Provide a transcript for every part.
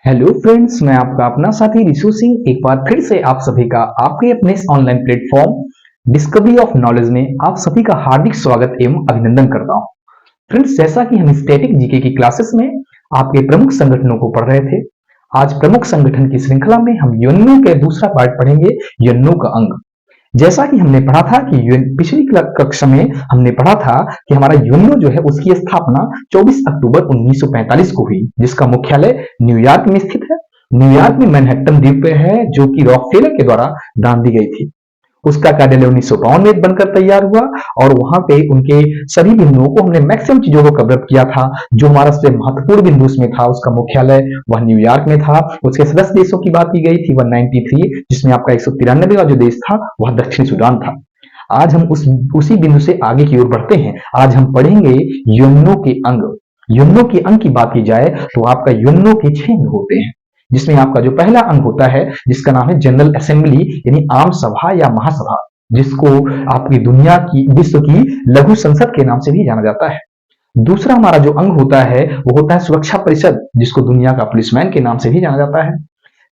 Hello friends, मैं आपका अपना साथी रिशु सिंह एक बार फिर से आप सभी का आपके अपने इस online platform discovery of knowledge में आप सभी का हार्दिक स्वागत एवं अभिनंदन करता हूं। फ्रेंड्स, जैसा कि हम स्टैटिक जीके की क्लासेस में आपके प्रमुख संगठनों को पढ़ रहे थे, आज प्रमुख संगठन की श्रृंखला में हम यूएनओ के दूसरा पार्ट पढ़ेंगे, यूएनओ का अंग। जैसा कि हमने पढ़ा था कि पिछली कक्षा में हमने पढ़ा था कि हमारा यूएनओ जो है उसकी स्थापना 24 अक्टूबर 1945 को हुई, जिसका मुख्यालय न्यूयॉर्क में स्थित है। न्यूयॉर्क में मैनहट्टन द्वीप पे है, जो कि रॉकफेलर के द्वारा दान दी गई थी। उसका कार्यालय 1952 में बनकर तैयार हुआ और वहां पे उनके सभी बिंदुओं को हमने मैक्सिमम चीजों को कवर किया था। जो हमारा सबसे महत्वपूर्ण बिंदु उसमें था, उसका मुख्यालय वह न्यूयॉर्क में था। उसके सदस्य देशों की बात की गई थी 193, जिसमें आपका 193 का जो देश था वह दक्षिण सूडान था। आज हम उसी बिंदु से आगे की ओर बढ़ते हैं। आज हम पढ़ेंगे यूएनओ के अंग। यूएनओ के अंग की बात की जाए तो आपका यूएनओ के 6 अंग होते हैं, जिसमें आपका जो पहला अंग होता है जिसका नाम है जनरल असेंबली यानी आम सभा या महासभा, जिसको आपकी दुनिया की विश्व की लघु संसद के नाम से भी जाना जाता है। दूसरा हमारा जो अंग होता है वो होता है सुरक्षा परिषद, जिसको दुनिया का पुलिसमैन के नाम से भी जाना जाता है।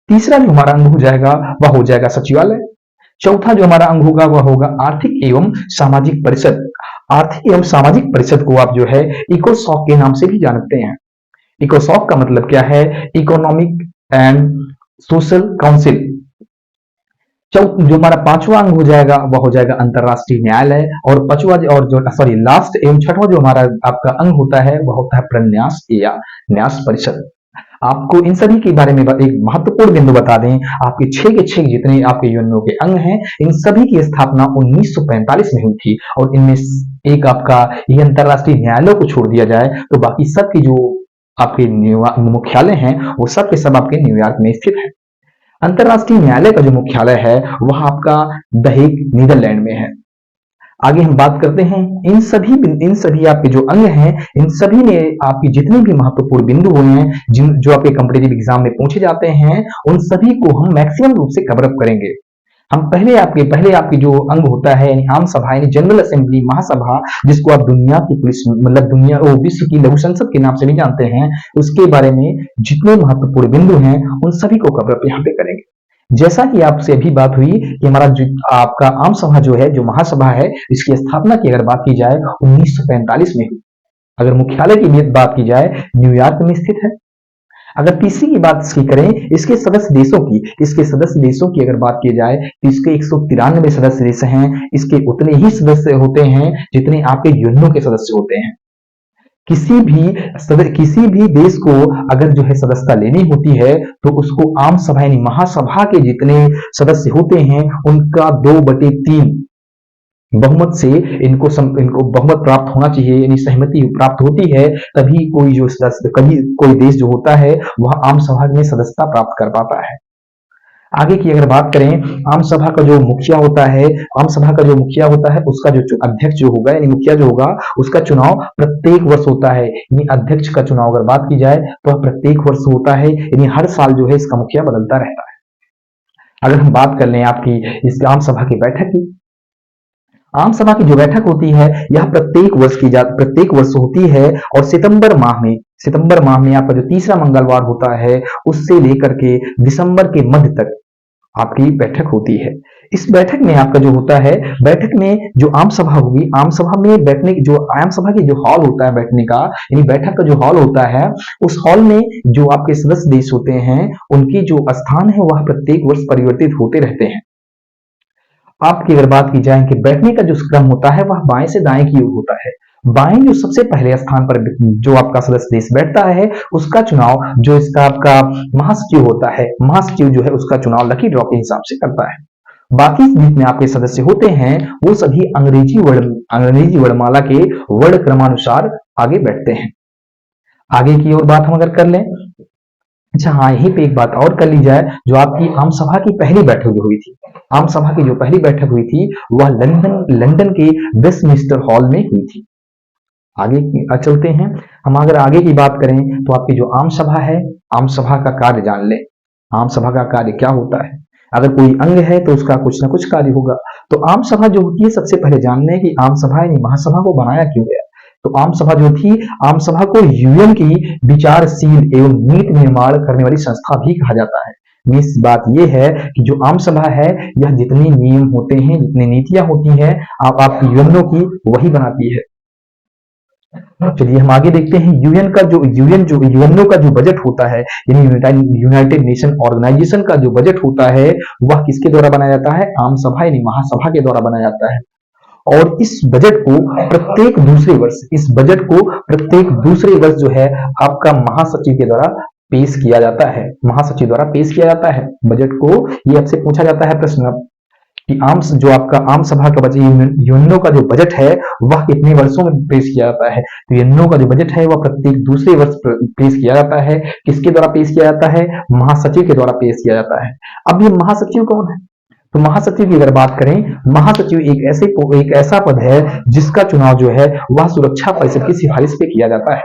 तीसरा जो हमारा अंग हो जाएगा वह हो जाएगा सचिवालय। चौथा जो हमारा अंग होगा वह होगा आर्थिक एवं सामाजिक परिषद। आर्थिक एवं सामाजिक परिषद को आप जो है इकोसॉक के नाम से भी जानते हैं। इकोसॉक का मतलब क्या है? Economic and social council. जो हमारा पांचवा अंग हो जाएगा वह हो जाएगा अंतरराष्ट्रीय न्यायालय। और पांचवा और जो लास्ट एवं छठवां जो हमारा आपका अंग होता है वह होता है प्रन्यास या न्यास परिषद। आपको इन सभी के बारे में एक महत्वपूर्ण बिंदु बता दें, आपके 6 के 6 जितने आपके यूएनओ के अंग हैं, इन सभी की स्थापना 1945 में हुई थी। और इनमें एक आपका ये अंतरराष्ट्रीय न्यायालय को छोड़ दिया जाए तो बाकी सब की जो आपके मुख्यालय हैं वो सब के सब आपके न्यूयॉर्क में स्थित है। अंतरराष्ट्रीय न्यायालय का जो मुख्यालय है वह आपका द हेग नीदरलैंड में है। आगे हम बात करते हैं इन सभी आपके जो अंग हैं, इन सभी में आपकी जितने भी महत्वपूर्ण बिंदु हुए हैं जो आपके कॉम्पिटिटिव एग्जाम में पूछे जाते हैं, उन सभी को हम मैक्सिमम रूप से कवर अप करेंगे। हम पहले आपके जो अंग होता है यानी आम सभा यानी जनरल असेंबली महासभा, जिसको आप दुनिया की पुलिस मतलब दुनिया विश्व की लघु संसद के नाम से भी जानते हैं, उसके बारे में जितने महत्वपूर्ण बिंदु हैं उन सभी को कवर अप यहाँ पे करेंगे। जैसा कि आपसे अभी बात हुई कि हमारा जो आपका आम सभा जो है, जो महासभा है, इसकी स्थापना की अगर बात की जाए 1945 में हुई। अगर मुख्यालय की बात की जाए न्यूयॉर्क में स्थित है। अगर तीसरी की बात इसकी करें इसके सदस्य देशों की अगर बात की जाए तो इसके 193 सदस्य देश हैं। इसके उतने ही सदस्य होते हैं जितने आपके यूएनओ के सदस्य होते हैं। किसी भी देश को अगर जो है सदस्यता लेनी होती है तो उसको आम सभा यानी महासभा के जितने सदस्य होते हैं उनका 2/3 बहुमत से इनको बहुमत प्राप्त होना चाहिए, यानी सहमति प्राप्त होती है, तभी कोई देश जो होता है वह आम सभा में सदस्यता प्राप्त कर पाता है। आगे की अगर बात करें, आम सभा का जो मुखिया होता है उसका जो अध्यक्ष जो होगा यानी मुखिया जो होगा उसका चुनाव प्रत्येक वर्ष होता है। यानी अध्यक्ष का चुनाव अगर बात की जाए तो प्रत्येक वर्ष होता है, यानी हर साल जो है इसका मुखिया बदलता रहता है। अगर हम बात कर लें आपकी इस आम सभा की बैठक की, आम सभा की जो बैठक होती है यह प्रत्येक वर्ष होती है और सितंबर माह में आपका जो तीसरा मंगलवार होता है उससे लेकर के दिसंबर के मध्य तक आपकी बैठक होती है। इस बैठक में आपका जो होता है, बैठक में जो आम सभा होगी, आम सभा में बैठने की जो आम सभा की जो हॉल होता है बैठने का यानी बैठक का जो हॉल होता है, उस हॉल में जो आपके सदस्य देश होते हैं उनकी जो स्थान है वह प्रत्येक वर्ष परिवर्तित होते रहते हैं। आपकी अगर बात की जाए कि बैठने का जो क्रम होता है वह बाएं से दाएं की ओर होता है। बाएं जो सबसे पहले स्थान पर जो आपका सदस्य देश बैठता है उसका चुनाव जो इसका आपका महासचिव होता है, महासचिव जो है उसका चुनाव लकी ड्रॉ के हिसाब से करता है। बाकी जितने आपके सदस्य होते हैं वो सभी अंग्रेजी वर्णमाला के वर्ण क्रमानुसार आगे बैठते हैं। आगे की ओर बात हम अगर कर लें, अच्छा हाँ, यहीं पे एक बात और कर ली जाए, जो आपकी आम सभा की पहली बैठक जो हुई थी, आम सभा की जो पहली बैठक हुई थी वह लंदन के वेस्टमिंस्टर हॉल में हुई थी। आगे चलते हैं। हम अगर आगे की बात करें तो आपकी जो आम सभा है, आम सभा का कार्य जान लें। आम सभा का कार्य क्या होता है? अगर कोई अंग है तो उसका कुछ ना कुछ कार्य होगा। तो आम सभा जो होती है, सबसे पहले जान लें कि आम सभा यानी महासभा को बनाया क्यों गया। तो आम सभा जो थी, आम सभा को यूएन की विचारशील एवं नीति निर्माण करने वाली संस्था भी कहा जाता है। मीन्स बात यह है कि जो आम सभा है, यह जितने नियम होते हैं, जितनी नीतियां होती हैं, आपकी यूएनओ की, वही बनाती है। चलिए हम आगे देखते हैं। यूएनओ का जो बजट होता है, यानी यूनाइटेड नेशन ऑर्गेनाइजेशन का जो बजट होता है, वह किसके द्वारा बनाया जाता है? आम सभा यानी महासभा के द्वारा बनाया जाता है। और इस बजट को प्रत्येक दूसरे वर्ष जो है आपका महासचिव के द्वारा पेश किया जाता है। महासचिव द्वारा पेश किया जाता है बजट को। ये आपसे पूछा जाता है प्रश्न कि जो आपका आम सभा का बजट, यूएनओ का जो बजट है, वह कितने वर्षों में पेश किया जाता है? तो यूएनओ का जो बजट है, वह प्रत्येक दूसरे वर्ष पेश किया जाता है। किसके द्वारा पेश किया जाता है? महासचिव के द्वारा पेश किया जाता है। अब ये महासचिव कौन है? तो महासचिव की अगर बात करें, महासचिव एक ऐसा पद है जिसका चुनाव जो है वह सुरक्षा परिषद की सिफारिश पे किया जाता है।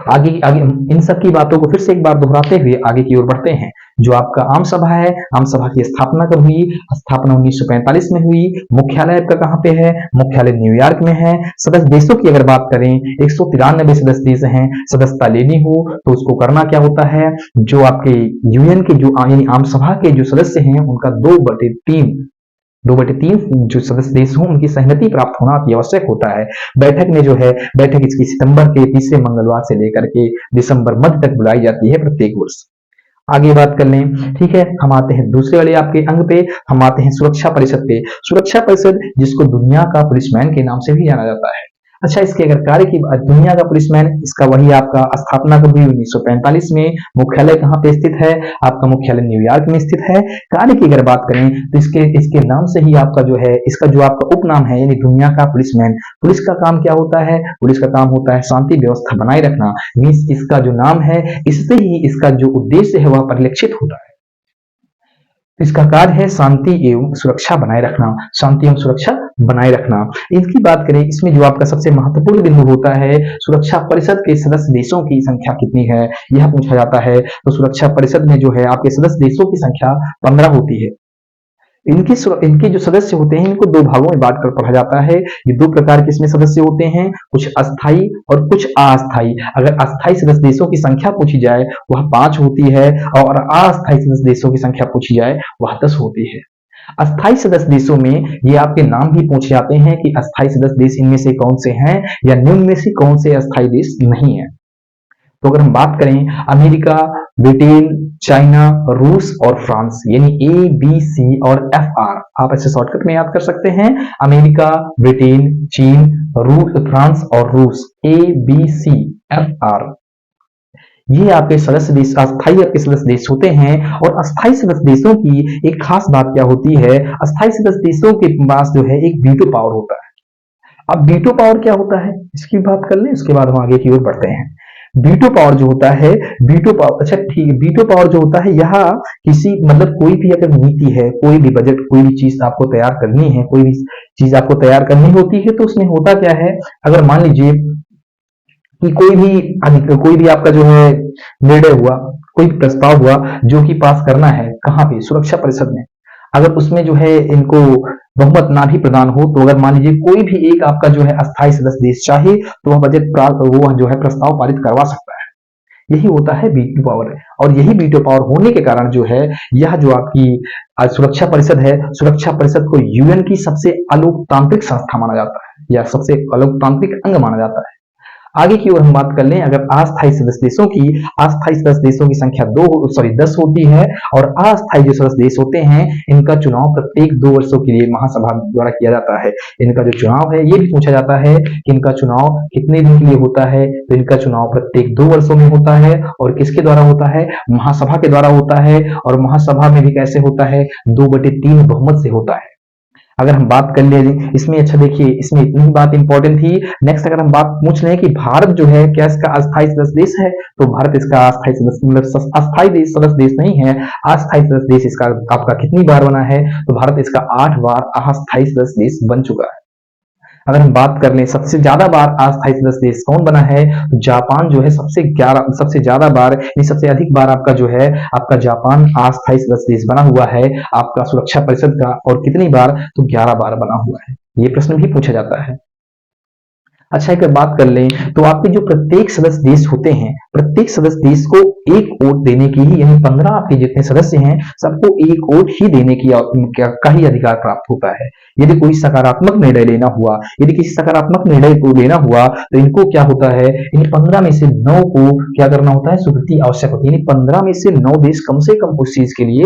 आगे आगे इन सब की बातों को फिर से एक बार दोहराते हुए आगे की ओर बढ़ते हैं। जो आपका आम सभा है, आम सभा की स्थापना कब हुई? स्थापना 1945 में हुई। मुख्यालय आपका कहाँ पे है? मुख्यालय न्यूयॉर्क में है। सदस्य देशों की अगर बात करें, 193 सदस्य देश हैं। सदस्यता लेनी हो तो उसको करना क्या होता है? जो आपके यूएन के जो यानी आम सभा के जो सदस्य हैं, उनका 2/3 जो सदस्य देश हों, उनकी सहमति प्राप्त होना अति आवश्यक होता है। बैठक इसकी सितंबर के तीसरे मंगलवार से लेकर के दिसंबर मध्य तक बुलाई जाती है प्रत्येक वर्ष। आगे बात कर लें, ठीक है। हम आते हैं दूसरे वाले आपके अंग पे, हम आते हैं सुरक्षा परिषद पे। सुरक्षा परिषद, जिसको दुनिया का पुलिसमैन के नाम से भी जाना जाता है। अच्छा, इसके अगर कार्य की दुनिया का पुलिसमैन, इसका वही आपका स्थापना कब हुई? 1945 में। मुख्यालय कहाँ पे स्थित है? आपका मुख्यालय न्यूयॉर्क में स्थित है। कार्य की अगर बात करें तो इसके नाम से ही आपका जो है, इसका जो आपका उपनाम है, यानी दुनिया का पुलिसमैन। पुलिस का काम क्या होता है? पुलिस का काम होता है शांति व्यवस्था बनाए रखना। मीन्स इसका जो नाम है, इससे ही इसका जो उद्देश्य है वह परिलक्षित होता है। इसका कार्य है शांति एवं सुरक्षा बनाए रखना, शांति एवं सुरक्षा बनाए रखना। इसकी बात करें, इसमें जो आपका सबसे महत्वपूर्ण बिंदु होता है, सुरक्षा परिषद के सदस्य देशों की संख्या कितनी है, यह पूछा जाता है। तो सुरक्षा परिषद में जो है आपके सदस्य देशों की संख्या 15 होती है। इनके जो सदस्य होते हैं, इनको 2 भागों में बांट कर पढ़ा जाता है। ये 2 प्रकार के इसमें सदस्य होते हैं, कुछ अस्थायी और कुछ अस्थायी। अगर अस्थायी सदस्य देशों की संख्या पूछी जाए, वह 5 होती है, और अस्थायी सदस्य देशों की संख्या पूछी जाए, वह 10 होती है। अस्थायी सदस्य देशों में ये आपके नाम भी पूछे जाते हैं कि अस्थायी सदस्य देश इनमें से कौन से हैं, या निम्न में से कौन से अस्थायी देश नहीं है। तो अगर हम बात करें, अमेरिका, ब्रिटेन, चाइना, रूस और फ्रांस, यानी ABC और FR, आप ऐसे शॉर्टकट में याद कर सकते हैं। अमेरिका, ब्रिटेन, चीन, फ्रांस और रूस, ABCFR, ये आपके सदस्य देश, अस्थायी आपके सदस्य देश होते हैं। और अस्थायी सदस्य देशों की एक खास बात क्या होती है? अस्थायी सदस्य देशों के पास जो है एक वीटो पावर होता है। अब वीटो पावर क्या होता है, इसकी बात कर लें, उसके बाद हम आगे की ओर बढ़ते हैं। वीटो पावर जो होता है, वीटो पावर, अच्छा ठीक है, वीटो पावर जो होता है, यह किसी मतलब कोई भी अगर नीति है, कोई भी बजट, कोई भी चीज आपको तैयार करनी है, कोई भी चीज आपको तैयार करनी होती है, तो उसमें होता क्या है, अगर मान लीजिए कि कोई भी आपका जो है निर्णय हुआ, कोई प्रस्ताव हुआ जो कि पास करना है, कहाँ पे? सुरक्षा परिषद में। अगर उसमें जो है इनको बहुमत ना भी प्रदान हो, तो अगर मान लीजिए कोई भी एक आपका जो है अस्थायी सदस्य देश चाहे, तो वो जो है प्रस्ताव पारित करवा सकता है। यही होता है वीटो पावर। और यही वीटो पावर होने के कारण जो है, यह जो आपकी सुरक्षा परिषद है, सुरक्षा परिषद को यूएन की सबसे अलोकतांत्रिक संस्था माना जाता है, या सबसे अलोकतांत्रिक अंग माना जाता है। आगे की ओर हम बात कर लें, अगर अस्थायी सदस्य देशों की संख्या 10 होती है, और अस्थायी जो सदस्य देश होते हैं, इनका चुनाव प्रत्येक 2 वर्षों के लिए महासभा द्वारा किया जाता है। इनका जो चुनाव है, ये भी पूछा जाता है कि इनका चुनाव कितने दिन के लिए होता है, तो इनका चुनाव प्रत्येक 2 वर्षों में होता है। और किसके द्वारा होता है? महासभा के द्वारा होता है। और महासभा में भी कैसे होता है? 2/3 बहुमत से होता है। अगर हम बात कर ले इसमें, अच्छा देखिए, इसमें इतनी ही बात इंपॉर्टेंट थी। नेक्स्ट अगर हम बात पूछ लें कि भारत जो है क्या इसका अस्थायी सदस्य देश है, तो भारत इसका अस्थायी सदस्य, मतलब अस्थायी देश, सदस्य देश नहीं है। अस्थायी सदस्य देश इसका आपका कितनी बार बना है? तो भारत इसका 8 बार अस्थायी सदस्य देश बन चुका है। अगर हम बात कर लें सबसे ज्यादा बार अस्थायी सदस्य देश कौन बना है, तो जापान जो है सबसे ज्यादा बार, सबसे अधिक बार आपका जो है आपका जापान अस्थायी सदस्य देश बना हुआ है आपका सुरक्षा परिषद का। और कितनी बार? तो 11 बार बना हुआ है। ये प्रश्न भी पूछा जाता है। अच्छा, एक बात कर लें तो आपके जो प्रत्येक सदस्य देश होते हैं, प्रत्येक सदस्य देश को एक वोट देने की ही, यानी 15 आपके जितने सदस्य हैं सबको एक वोट ही देने की का ही अधिकार प्राप्त होता है। यदि कोई सकारात्मक निर्णय लेना हुआ, यदि किसी सकारात्मक निर्णय को लेना हुआ तो इनको क्या होता है, इन 15 में से 9 को क्या करना होता है, स्वीकृति आवश्यक होती है। यानी 15 में से 9 देश कम से कम उस चीज के लिए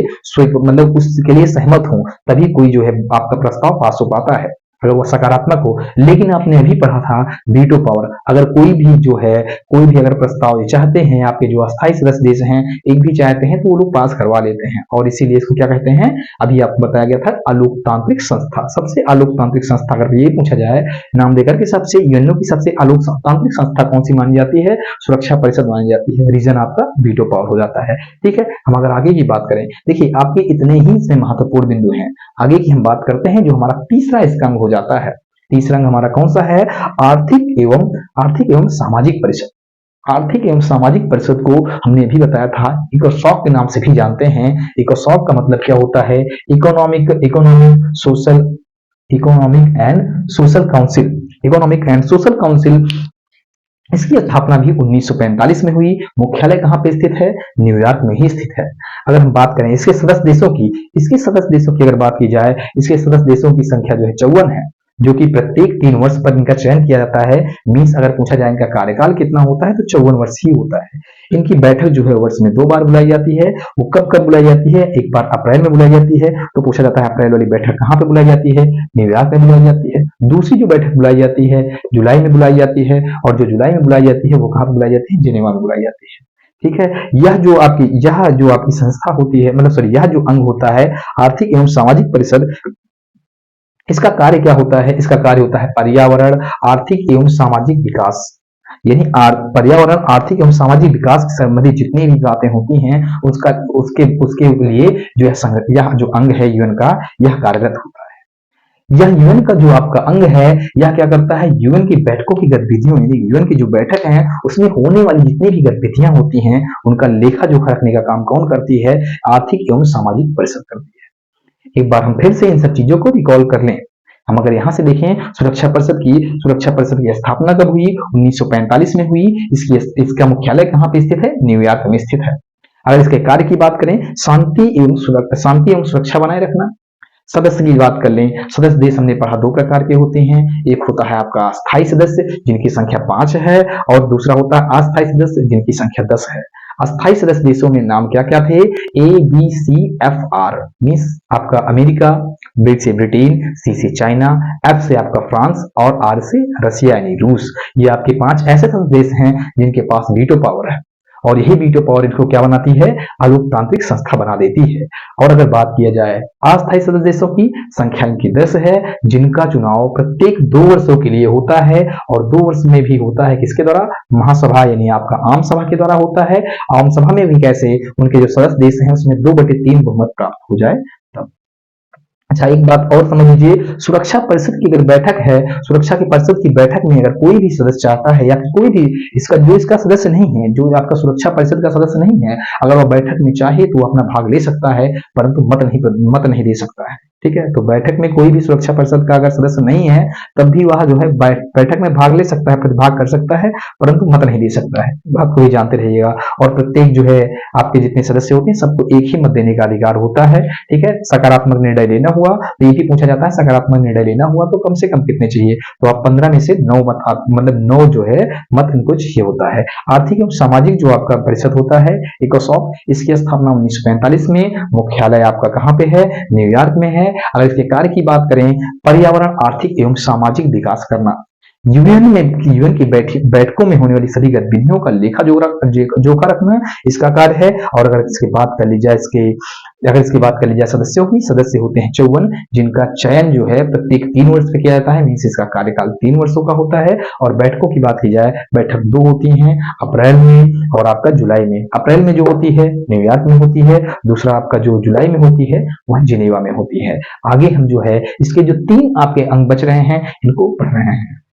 मतलब उसके लिए सहमत हो, तभी कोई जो है आपका प्रस्ताव पास हो पाता है, अगर वो सकारात्मक हो। लेकिन आपने अभी पढ़ा था वीटो पावर, अगर कोई भी जो है, कोई भी अगर प्रस्ताव चाहते हैं, आपके जो अस्थायी सदस्य देश हैं एक भी चाहते हैं तो वो लोग पास करवा लेते हैं, और इसीलिए इसको क्या कहते हैं, अभी आपको बताया गया था अलोकतांत्रिक संस्था। सबसे अलोकतांत्रिक संस्था अगर ये पूछा जाए नाम देकर के, सबसे यूएनओ की सबसे अलोकतांत्रिक संस्था कौन सी मानी जाती है, सुरक्षा परिषद मानी जाती है। रीजन आपका वीटो पावर हो जाता है। ठीक है, हम अगर आगे की बात करें, देखिए आपके इतने ही इसमें महत्वपूर्ण बिंदु हैं। आगे की हम बात करते हैं, जो हमारा तीसरा इसका अंग हो जाता है। तीसरा अंग हमारा कौन सा है, आर्थिक एवं सामाजिक परिषद। आर्थिक एवं सामाजिक परिषद को हमने भी बताया था, इकोसॉक के नाम से भी जानते हैं। इकोसॉक का मतलब क्या होता है, इकोनॉमिक एंड सोशल काउंसिल। इसकी स्थापना भी 1945 में हुई। मुख्यालय कहाँ पे स्थित है, न्यूयॉर्क में ही स्थित है। अगर हम बात करें इसके सदस्य देशों की, अगर बात की जाए, इसके सदस्य देशों की संख्या जो है 54 है, जो कि प्रत्येक 3 वर्ष पर इनका चयन किया जाता है। मीन्स अगर पूछा जाए इनका कार्यकाल कितना होता है तो 54 वर्ष ही होता है। इनकी बैठक जो है वर्ष में 2 बार बुलाई जाती है। वो कब कब बुलाई जाती है, एक बार अप्रैल में बुलाई जाती है, तो पूछा जाता है अप्रैल वाली बैठक कहाँ पे बुलाई जाती है, न्यूयॉर्क में बुलाई जाती है। दूसरी जो बैठक बुलाई जाती है जुलाई में बुलाई जाती है, और जो जुलाई में बुलाई जाती है वो कहाँ पे बुलाई जाती है, जिनेवा में बुलाई जाती है। ठीक है, यह जो आपकी संस्था होती है, मतलब सॉरी, यह जो अंग होता है आर्थिक एवं सामाजिक परिषद, इसका कार्य क्या होता है, इसका कार्य होता है पर्यावरण, आर्थिक एवं सामाजिक विकास। यानी पर्यावरण, आर्थिक एवं सामाजिक विकास से संबंधित जितनी भी बातें होती हैं उसका उसके उसके लिए जो है यह जो अंग है यूएन का, यह कार्यरत होता है। यह यूएन का जो आपका अंग है, यह क्या करता है, यूएन की बैठकों की गतिविधियों, यानी यूएन की जो बैठक है उसमें होने वाली जितनी भी गतिविधियां होती हैं उनका लेखा जोखा रखने का काम कौन करती है, आर्थिक एवं सामाजिक परिषद करती है। एक बार हम फिर से इन सब चीजों को रिकॉल कर लें। हम अगर यहाँ से देखें, सुरक्षा परिषद की स्थापना कब हुई, 1945 में हुई। इसका मुख्यालय कहाँ पे स्थित है, न्यूयॉर्क में स्थित है। अगर इसके कार्य की बात करें, शांति एवं सुरक्षा बनाए रखना। सदस्य की बात कर लें, सदस्य देश हमने पढ़ा 2 प्रकार के होते हैं। एक होता है आपका स्थायी सदस्य जिनकी संख्या 5 है, और दूसरा होता है अस्थायी सदस्य जिनकी संख्या 10 है। अस्थायी सदस्य देशों में नाम क्या क्या थे, ABCFR मीन्स आपका अमेरिका, B से ब्रिटेन, C से चाइना, F से आपका फ्रांस, और R से रसिया यानी रूस। ये आपके 5 ऐसे देश हैं जिनके पास वीटो पावर है, और यही वीटो पावर इनको क्या बनाती है, अलोकतांत्रिक संस्था बना देती है। और अगर बात किया जाए अस्थायी सदस्य देशों की, संख्या इनकी 10 है, जिनका चुनाव प्रत्येक 2 वर्षों के लिए होता है, और 2 वर्ष में भी होता है किसके द्वारा, महासभा यानी आपका आम सभा के द्वारा होता है। आम सभा में भी कैसे, उनके जो सदस्य देश हैं उसमें 2/3 बहुमत प्राप्त हो जाए तब। अच्छा, एक बात और समझ लीजिए, सुरक्षा परिषद की अगर बैठक है, सुरक्षा की परिषद की बैठक में अगर कोई भी सदस्य चाहता है, या कोई भी इसका सदस्य नहीं है, जो आपका सुरक्षा परिषद का सदस्य नहीं है, अगर वह बैठक में चाहे तो वो अपना भाग ले सकता है, परंतु मत नहीं दे सकता है। ठीक है, तो बैठक में कोई भी सुरक्षा परिषद का अगर सदस्य नहीं है तब भी वह जो है बैठक में भाग ले सकता है, प्रतिभाग कर सकता है, परंतु मत नहीं दे सकता है। बात को ही जानते रहिएगा। और प्रत्येक जो है आपके जितने सदस्य होते हैं सबको एक ही मत देने का अधिकार होता है। ठीक है, सकारात्मक निर्णय लेना हुआ तो ये भी पूछा जाता है, सकारात्मक निर्णय लेना हुआ तो कम से कम कितने चाहिए, तो आप 15 में से 9 मत, मतलब 9 जो है मत इनको चाहिए होता है। आर्थिक एवं सामाजिक जो आपका परिषद होता है इकोसॉक, इसकी स्थापना 1945 में, मुख्यालय आपका कहाँ पे है, न्यूयॉर्क में है। अगर इसके कार्य की बात करें, पर्यावरण, आर्थिक एवं सामाजिक विकास करना। यूएन की बैठकों में होने वाली सभी गतिविधियों का लेखा जोखा रखना इसका कार्य है। और अगर इसकी बात कर ली जाए सदस्यों की, सदस्य होते हैं 54, जिनका चयन जो है प्रत्येक 3 वर्ष में किया जाता है। मीन्स इसका कार्यकाल 3 वर्षों का होता है। और बैठकों की बात की जाए, बैठक 2 होती हैं, अप्रैल में और आपका जुलाई में। अप्रैल में जो होती है न्यूयॉर्क में होती है, दूसरा आपका जो जुलाई में होती है वह जिनेवा में होती है। आगे हम जो है इसके जो 3 आपके अंग बच रहे हैं इनको पढ़ रहे हैं।